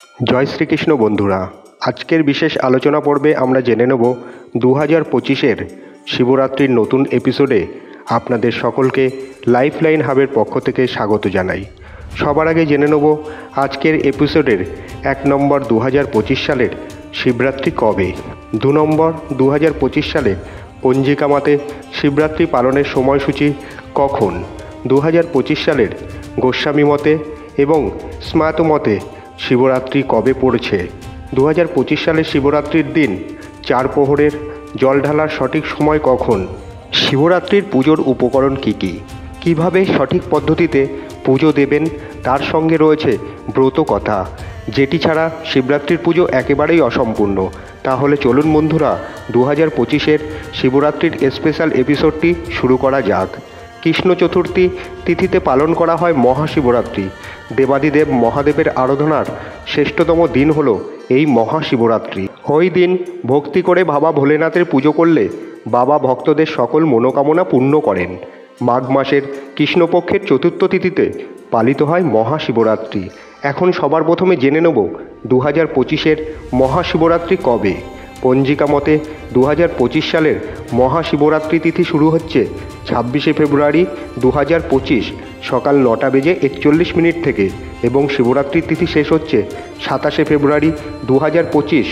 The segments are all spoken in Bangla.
জয় শ্রীকৃষ্ণ বন্ধুরা, আজকের বিশেষ আলোচনা পর্বে আমরা জেনে নেব 2025-এর শিবরাত্রির নতুন এপিসোডে আপনাদের সকলকে লাইফলাইন হাবের পক্ষ থেকে স্বাগত জানাই। সবার আগে জেনে নেব আজকের এপিসোডের 1 নম্বর 2025 সালের শিবরাত্রি কবে, 2 নম্বর 2025 সালে পঞ্জিকা মতে শিবরাত্রি পালনের সময়সূচি কখন, 2025 সালের গোস্বামী মতে এবং স্মার্ত মতে শিবরাত্রি কবে পড়েছে, 2025 সালের শিবরাত্রির দিন 4 প্রহরের জল ঢালার সঠিক সময় কখন, শিবরাত্রির পুজোর উপকরণ কী কী, কীভাবে সঠিক পদ্ধতিতে পুজো দেবেন তার সঙ্গে রয়েছে ব্রত কথা, যেটি ছাড়া শিবরাত্রির পুজো একেবারেই অসম্পূর্ণ। তাহলে চলুন বন্ধুরা 2025-এর শিবরাত্রির স্পেশাল এপিসোডটি শুরু করা যাক। কৃষ্ণ চতুর্থী তিথিতে পালন করা হয় মহাশিবরাত্রি। দেবাদিদেব মহাদেবের আরাধনার শ্রেষ্ঠতম দিন হল এই মহাশিবরাত্রি। ওই দিন ভক্তি করে বাবা ভোলেনাথের পুজো করলে বাবা ভক্তদের সকল মনোকামনা পূর্ণ করেন। মাঘ মাসের কৃষ্ণপক্ষের চতুর্থ তিথিতে পালিত হয় মহাশিবরাত্রি। এখন সবার প্রথমে জেনে নেব 2025-এর মহাশিবরাত্রি কবে। পঞ্জিকা মতে 2025 সালের মহাশিবরাত্রি তিথি শুরু হচ্ছে 26শে ফেব্রুয়ারি 2025 সকাল 9:41 থেকে এবং শিবরাত্রির তিথি শেষ হচ্ছে 27শে ফেব্রুয়ারি 2025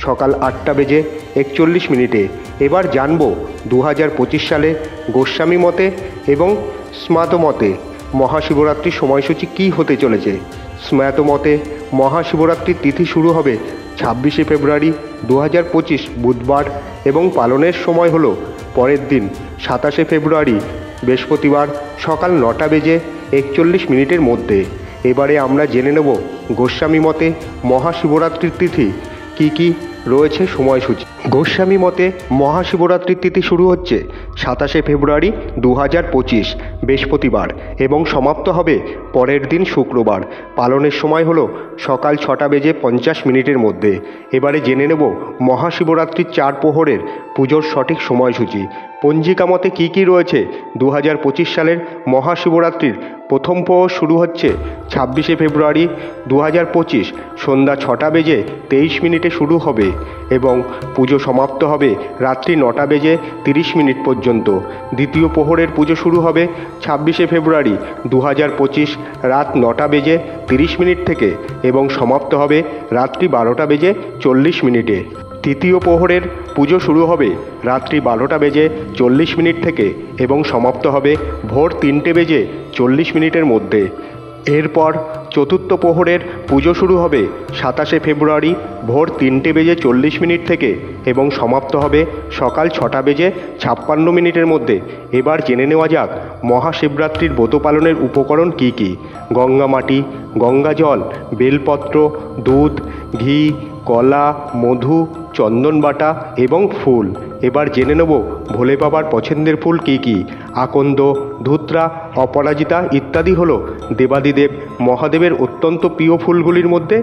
সকাল 8:41। এবার জানব 2025 সালে গোস্বামী মতে এবং স্মার্ত মতে মহাশিবরাত্রির সময়সূচি কী হতে চলেছে। স্মার্ত মতে মহাশিবরাত্রির তিথি শুরু হবে 26শে ফেব্রুয়ারি 2025 বুধবার এবং পালনের সময় হলো পরের দিন 27শে ফেব্রুয়ারি বৃহস্পতিবার সকাল 9:41 মধ্যে। এবারে আমরা জেনে নেব গোস্বামী মতে মহাশিবরাত্রির তিথি কী কী রয়েছে সময়সূচি। গোস্বামী মতে মহাশিবরাত্রির তিথি শুরু হচ্ছে 27শে ফেব্রুয়ারি 2025 বৃহস্পতিবার এবং সমাপ্ত হবে পরের দিন শুক্রবার। পালনের সময় হলো সকাল 6:50 মধ্যে। এবারে জেনে নেব মহাশিবরাত্রির 4 প্রহরের পুজোর সঠিক সময়সূচি। পঞ্জিকা মতে কী কী রয়েছে 2025 সালের মহাশিবরাত্রির প্রথম প্রহর শুরু হচ্ছে 26শে ফেব্রুয়ারি 2025 সন্ধ্যা 6:23 শুরু হবে এবং পুজো সমাপ্ত হবে রাত্রি 9:30 পর্যন্ত। দ্বিতীয় প্রহরের পুজো শুরু হবে 26শে ফেব্রুয়ারি 2025 রাত 9:30 থেকে এবং সমাপ্ত হবে রাত্রি 12:40। তৃতীয় প্রহরের পুজো শুরু হবে রাত্রি 12:40 থেকে এবং সমাপ্ত হবে ভোর 3:40 মধ্যে। এরপর চতুর্থ প্রহরের পুজো শুরু হবে 27শে ফেব্রুয়ারি ভোর 3:40 থেকে এবং সমাপ্ত হবে সকাল 6:56 মধ্যে। এবার জেনে নেওয়া যাক মহাশিবরাত্রির ব্রত পালনের উপকরণ কী কী। গঙ্গা মাটি, গঙ্গা জল, বেলপত্র, দুধ, ঘি, কলা, মধু, চন্দন বাটা এবং ফুল। এবার জেনে নেব ভোলে বাবার পছন্দের ফুল কী কী। আকন্দ, ধূত্রা, অপরাজিতা ইত্যাদি হলো দেবাদিদেব মহাদেবের অত্যন্ত প্রিয় ফুলগুলির মধ্যে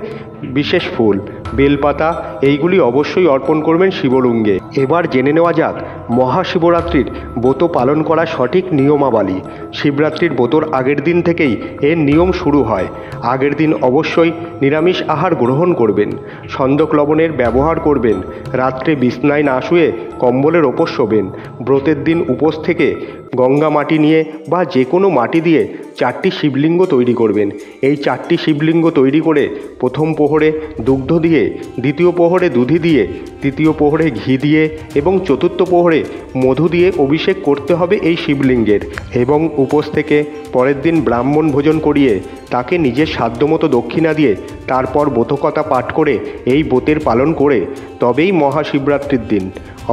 বিশেষ ফুল। বেলপাতা এইগুলি অবশ্যই অর্পণ করবেন শিবলিঙ্গে। এবার জেনে নেওয়া যাক মহাশিবরাত্রির ব্রত পালন করার সঠিক নিয়মাবলী। শিবরাত্রির ব্রতর আগের দিন থেকেই এর নিয়ম শুরু হয়। আগের দিন অবশ্যই নিরামিষ আহার গ্রহণ করবেন, সন্দক লবণের ব্যবহার করবেন, রাত্রে বিছনায় না শুয়ে কম্বলের ওপর শোবেন। ব্রতের দিন উপোস থেকে গঙ্গা মাটি নিয়ে বা যে কোনো মাটি দিয়ে 4টি শিবলিঙ্গ তৈরি করবেন। এই 4টি শিবলিঙ্গ তৈরি করে প্রথম প্রহরে দুগ্ধ দিয়ে, দ্বিতীয় প্রহরে দুধি দিয়ে, তৃতীয় প্রহরে ঘি দিয়ে এবং চতুর্থ প্রহরে মধু দিয়ে অভিষেক করতে হবে এই শিবলিঙ্গের এবং উপোস থেকে পরের দিন ব্রাহ্মণ ভোজন করিয়ে তাকে নিজের সাধ্যমতো দক্ষিণা দিয়ে তারপর ব্রতকথা পাঠ করে এই ব্রতের পালন করে তবেই মহাশিবরাত্রির দিন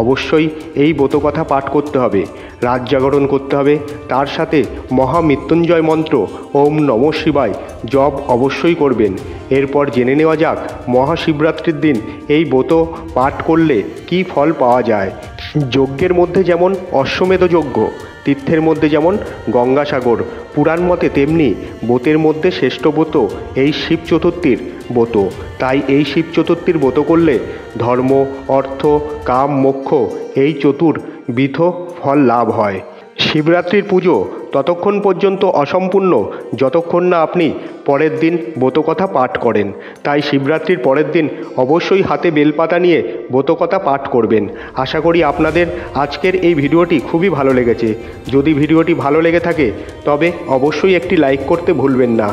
অবশ্যই এই ব্রতকথা পাঠ করতে হবে, রাত জাগরণ করতে হবে। তার সাথে মহামৃত্যুঞ্জয় মন্ত্র ওম নমঃ শিবায় জপ অবশ্যই করবেন। এরপর জেনে নেওয়া যাক মহাশিবরাত্রির দিন এই ব্রত পাঠ করলে কী ফল পাওয়া যায়। যজ্ঞের মধ্যে যেমন অশ্বমেধ যজ্ঞ, তীর্থের মধ্যে যেমন গঙ্গাসাগর, পুরাণ মতে তেমনি ব্রতের মধ্যে শ্রেষ্ঠ ব্রত এই শিব চতুর্থীর ব্রত। তাই এই শিব চতুর্থীর ব্রত করলে ধর্ম, অর্থ, কাম, মোক্ষ এই চতুর্বিধ ফল লাভ হয়। শিবরাত্রির পুজো ততক্ষণ পর্যন্ত অসম্পূর্ণ যতক্ষণ না আপনি পরের দিন ব্রতকথা পাঠ করেন। তাই শিবরাত্রির পরের দিন অবশ্যই হাতে বেলপাতা নিয়ে ব্রতকথা পাঠ করবেন। আশা করি আপনাদের আজকের এই ভিডিওটি খুবই ভালো লেগেছে। যদি ভিডিওটি ভালো লেগে থাকে তবে অবশ্যই একটি লাইক করতে ভুলবেন না।